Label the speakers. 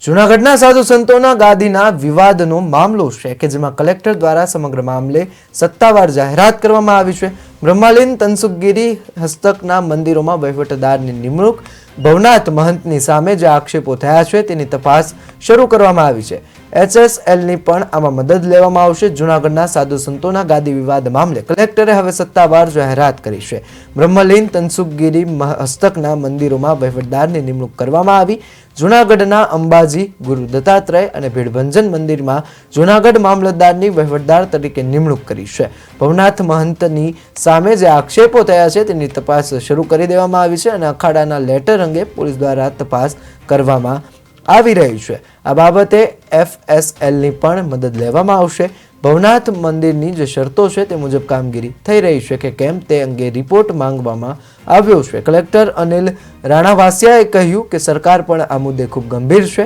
Speaker 1: જૂનાગઢના સાધુ સંતોના ગાદીના વિવાદનો મામલો છે કે જેમાં કલેક્ટર દ્વારા સમગ્ર મામલે સત્તાવાર જાહેરાત કરવામાં આવી છે। બ્રહ્માલીન તનસુખગીરી હસ્તકના મંદિરોમાં વહીવટદારની નિમણૂક ભવનાથ મહંતની સામે જે આક્ષેપો થયા છે તેની તપાસ શરૂ કરવામાં આવી છે। HSLની પણ આમાં મદદ લેવામાં આવશે। જૂનાગઢના સાધુ સંતોના ગાદી વિવાદ મામલે કલેક્ટરે હવે સત્તાવાર જાહેરાત કરી છે। બ્રહ્મલીન તનસુખગીરી હસ્તકના મંદિરોમાં વહીવટદારની નિમણૂક કરવામાં આવી। જૂનાગઢના અંબાજી, ગુરુ દત્તાત્રેય અને ભીડભંજન મંદિરમાં જૂનાગઢ મામલતદારની વહીવટદાર તરીકે નિમણૂક કરી છે। ભવનાથ મહંતની સામે જે આક્ષેપો થયા છે તેની તપાસ શરૂ કરી દેવામાં આવી છે અને અખાડાના લેટર અંગે પોલીસ દ્વારા તપાસ કરવામાં આવી રહી છે। આ બાબતે FSLની પણ મદદ લેવામાં આવશે। ભવનાથ મંદિરની જે શરતો છે તે મુજબ કામગીરી થઈ રહી છે કે કેમ તે અંગે રિપોર્ટ માંગવામાં આવ્યો છે। કલેક્ટર અનિલ રાણાવાસિયાએ કહ્યું કે સરકાર પણ આ મુદ્દે ખૂબ ગંભીર છે।